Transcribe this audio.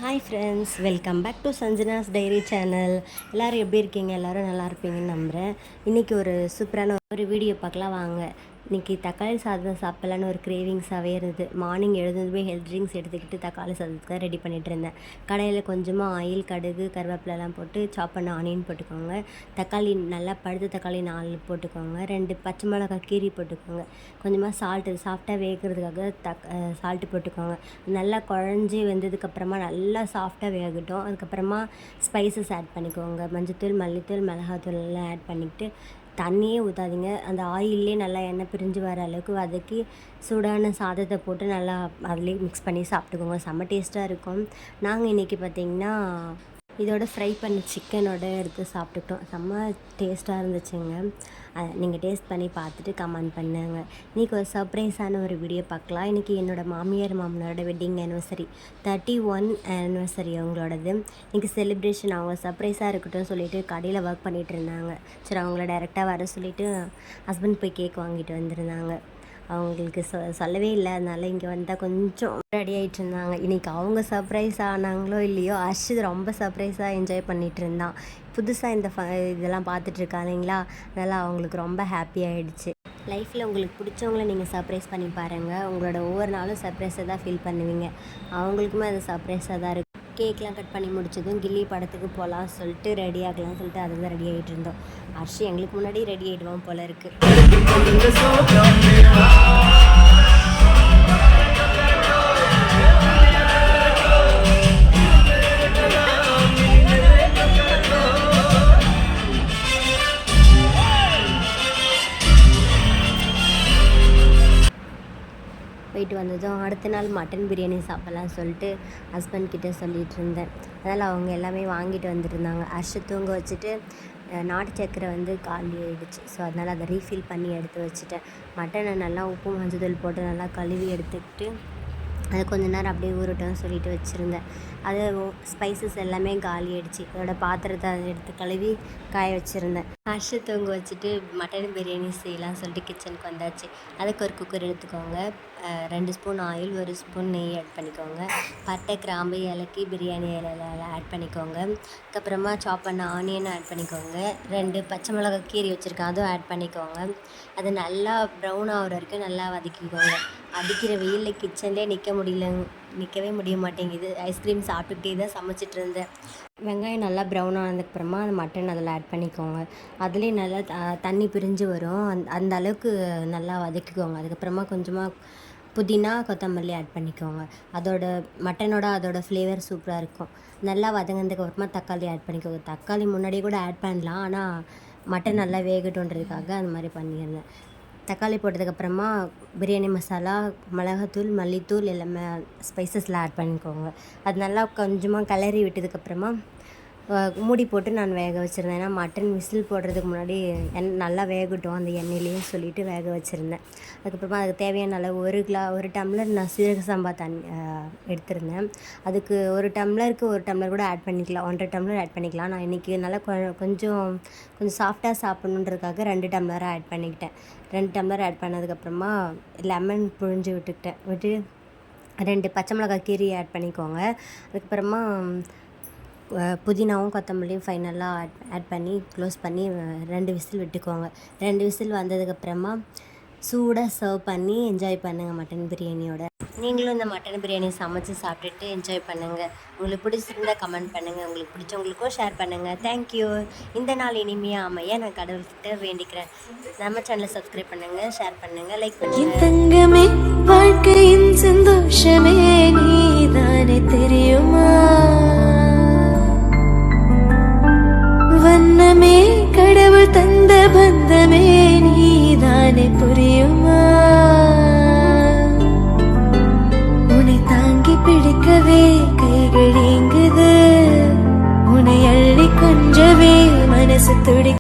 Hi friends, welcome back to Sanjana's diary channel. எல்லோரும் எப்படி இருக்கீங்க? எல்லோரும் நல்லா இருப்பீங்கன்னு நம்புகிறேன். இன்றைக்கி ஒரு சூப்பரான ஒரு வீடியோ பார்க்கலாம் வாங்க. இன்றைக்கி தக்காளி சாதம் சாப்பிட்லான்னு ஒரு கிரேவிங்ஸாகவே இருந்தது. மார்னிங் எழுந்ததுமே ஹெல்த் ட்ரிங்க்ஸ் எடுத்துக்கிட்டு தக்காளி சாதத்தை ரெடி பண்ணிகிட்டு இருந்தேன். கடையில் கொஞ்சமாக ஆயில், கடுகு, கருவேப்பிலெலாம் போட்டு சாப் பண்ண ஆனியன் போட்டுக்கோங்க. தக்காளி நல்லா பழுத்த தக்காளி 4 போட்டுக்கோங்க. 2 பச்சை மிளகாய் கீரி போட்டுக்கோங்க. கொஞ்சமாக சாஃப்டாக வேகிறதுக்காக சால்ட்டு போட்டுக்கோங்க. நல்லா குழஞ்சி வெந்ததுக்கப்புறமா நல்லா சாஃப்டாக வேகட்டும். அதுக்கப்புறமா ஸ்பைசஸ் ஆட் பண்ணிக்கோங்க. மஞ்சத்தூள், மல்லித்தூள், மிளகாத்தூள் எல்லாம் ஆட் பண்ணிக்கிட்டு தண்ணியே ஊற்றாதீங்க. அந்த ஆயிலே நல்லா எண்ணெய் பிரிஞ்சு வர அளவுக்கு வதக்கி சூடான சாதத்தை போட்டு நல்லா அதிலே மிக்ஸ் பண்ணி சாப்பிட்டுக்கோங்க. செம்ம டேஸ்ட்டாக இருக்கும். நாங்கள் இன்றைக்கி பார்த்திங்கன்னா இதோட ஃப்ரை பண்ணி சிக்கனோட எடுத்து சாப்பிட்டுக்கிட்டோம். செம்ம டேஸ்ட்டாக இருந்துச்சுங்க. நீங்கள் டேஸ்ட் பண்ணி பார்த்துட்டு கமெண்ட் பண்ணுங்க. இன்றைக்கி ஒரு சர்ப்ரைஸான ஒரு வீடியோ பார்க்கலாம். இன்றைக்கி என்னோடய மாமியாரோட வெட்டிங் ஆனிவர்சரி 31 ஆனிவர்சரி அவங்களோடது. இன்றைக்கி செலிப்ரேஷன். அவங்க சர்ப்ரைஸாக இருக்கட்டும் சொல்லிவிட்டு கடையில் ஒர்க் பண்ணிகிட்டு இருந்தாங்க. சரி, அவங்கள டைரெக்டாக வர சொல்லிவிட்டு ஹஸ்பண்ட் போய் கேக் வாங்கிட்டு வந்திருந்தாங்க. அவங்களுக்கு சொல்லவே இல்லை. அதனால் இங்கே வந்தால் கொஞ்சம் ரெடி ஆகிட்டு இருந்தாங்க. இன்றைக்கி அவங்க சர்ப்ரைஸ் ஆனாங்களோ இல்லையோ, அர்ஷித் ரொம்ப சர்ப்ரைஸாக என்ஜாய் பண்ணிகிட்டு இருந்தான். புதுசாக இதெல்லாம் பார்த்துட்ருக்கா இல்லைங்களா, அதனால் அவங்களுக்கு ரொம்ப ஹாப்பி ஆகிடுச்சு. லைஃப்பில் உங்களுக்கு பிடிச்சவங்கள நீங்கள் சர்ப்ரைஸ் பண்ணி பாருங்கள். உங்களோட ஒவ்வொரு நாளும் சர்ப்ரைஸாக தான் ஃபீல் பண்ணுவீங்க. அவங்களுக்குமே அது சர்ப்ரைஸாக தான் இருக்கும். கேக்லாம் கட் பண்ணி முடிச்சதும் கில்லி படத்துக்கு போகலாம் சொல்லிட்டு ரெடி ஆகலாம்னு சொல்லிட்டு அதுக்கு தான் ரெடி ஆகிட்டு இருந்தோம். அர்ஷி எங்களுக்கு முன்னாடி ரெடி ஆகிடுவோம் போல இருக்குது. போயிட்டு வந்ததும் அடுத்த நாள் மட்டன் பிரியாணி சாப்பிட்லான்னு சொல்லிட்டு ஹஸ்பண்ட் கிட்டே சொல்லிகிட்டு இருந்தேன். அதனால் அவங்க எல்லாமே வாங்கிட்டு வந்துருந்தாங்க. அரிசி தூங்க வச்சுட்டு நாட்டு சக்கரை காலி ஆகிடுச்சு. ஸோ அதனால் அதை ரீஃபில் பண்ணி எடுத்து வச்சுட்டேன். மட்டனை நல்லா உப்பு மஞ்சள் போட்டு நல்லா கழுவி எடுத்துக்கிட்டு அது கொஞ்ச நேரம் அப்படியே ஊறட்டும்னு சொல்லிட்டு வச்சுருந்தேன். அது ஸ்பைசஸ் எல்லாமே காலி ஆகிடுச்சு. அதோட பாத்திரத்தை அதை எடுத்து கழுவி காய வச்சுருந்தேன். அரிசி தூங்க வச்சுட்டு மட்டன் பிரியாணி செய்யலாம்னு சொல்லிட்டு கிச்சனுக்கு வந்தாச்சு. அதுக்கு ஒரு குக்கர் எடுத்துக்கோங்க. 2 ஸ்பூன் ஆயில், 1 ஸ்பூன் நெய் ஆட் பண்ணிக்கோங்க. பட்டை, கிராம்பு, ஏலக்கி, பிரியாணி இலையில ஆட் பண்ணிக்கோங்க. அதுக்கப்புறமா சாப் பண்ண ஆனியன் ஆட் பண்ணிக்கோங்க. 2 பச்சை மிளகாய் கீரி வச்சுருக்கேன், அதுவும் ஆட் பண்ணிக்கோங்க. அது நல்லா ப்ரௌன் ஆகிற வரைக்கும் நல்லா வதக்கிக்கோங்க. அடிக்கிற வெயிலில் கிச்சன்லேயே நிற்கவே முடிய மாட்டேங்குது. ஐஸ்கிரீம் சாப்பிட்டுக்கிட்டே தான் சமைச்சிட்டு இருந்தேன். வெங்காயம் நல்லா ப்ரௌன் ஆனதுக்கப்புறமா அந்த மட்டன் அதில் ஆட் பண்ணிக்கோங்க. அதுலேயே நல்லா தண்ணி பிரிஞ்சு வரும். அந்த அளவுக்கு நல்லா வதக்கிக்கோங்க. அதுக்கப்புறமா கொஞ்சமாக புதினா, கொத்தமல்லி ஆட் பண்ணிக்கோங்க. அதோட ஃப்ளேவர் சூப்பராக இருக்கும். நல்லா வதங்கினதுக்கப்புறமா தக்காளி ஆட் பண்ணிக்கோங்க. தக்காளி முன்னாடியே கூட ஆட் பண்ணலாம், ஆனால் மட்டன் நல்லா வேகட்டுன்றதுக்காக அந்த மாதிரி பண்ணியிருந்தேன். தக்காளி போட்டதுக்கப்புறமா பிரியாணி மசாலா, மிளகாத்தூள், மல்லித்தூள் எல்லாமே ஸ்பைசஸில் ஆட் பண்ணிக்கோங்க. அது நல்லா கொஞ்சமாக கிளறி விட்டதுக்கப்புறமா மூடி போட்டு நான் வேக வச்சுருந்தேன். ஏன்னா மட்டன் விசில் போடுறதுக்கு முன்னாடி நல்லா வேகட்டும் அந்த எண்ணெயிலேயே சொல்லிவிட்டு வேக வச்சுருந்தேன். அதுக்கப்புறமா அதுக்கு தேவையான அளவு 1 டம்ளர் நான் சீரக சம்பா தண்ணி எடுத்திருந்தேன். அதுக்கு 1 டம்ளருக்கு 1 டம்ளர் கூட ஆட் பண்ணிக்கலாம், 1.5 டம்ளர் ஆட் பண்ணிக்கலாம். நான் இன்றைக்கி நல்லா கொஞ்சம் சாஃப்டாக சாப்பிட்ணுன்றதுக்காக 2 டம்ளராக ஆட் பண்ணிக்கிட்டேன். 2 டம்ளர் ஆட் பண்ணதுக்கப்புறமா லெமன் புழிஞ்சு விட்டு 2 பச்சை மிளகாய் கீரி ஆட் பண்ணிக்கோங்க. அதுக்கப்புறமா புதினாவும் கொத்தமல்லியும் ஃபைனலாக ஆட் பண்ணி க்ளோஸ் பண்ணி 2 விசில் விட்டுக்கோங்க. 2 விசில் வந்ததுக்கப்புறமா சூடாக சர்வ் பண்ணி என்ஜாய் பண்ணுங்கள் மட்டன் பிரியாணியோட. நீங்களும் இந்த மட்டன் பிரியாணி சமைச்சு சாப்பிட்டுட்டு என்ஜாய் பண்ணுங்கள். உங்களுக்கு பிடிச்சிருந்தால் கமெண்ட் பண்ணுங்கள். உங்களுக்கு பிடிச்சவங்களுக்கும் ஷேர் பண்ணுங்கள். தேங்க்யூ. இந்த நாள் இனிமையாக அமைய நான் கடவுள்கிட்ட வேண்டிக்கிறேன். நம்ம சேனலை சப்ஸ்கிரைப் பண்ணுங்கள், ஷேர் பண்ணுங்கள், லைக் பண்ணுங்கள். தங்கமே, வாழ்க்கையின் சந்தோஷமே நீதானே தெரியுமா? வண்ணமே, கடவுள் தந்த பந்தமே நீதானே புரியுமா? உன்னை தாங்கி பிடிக்கவே கைகள் ஏங்குது. உன்னை அள்ளி கொஞ்சவே மனசு துடி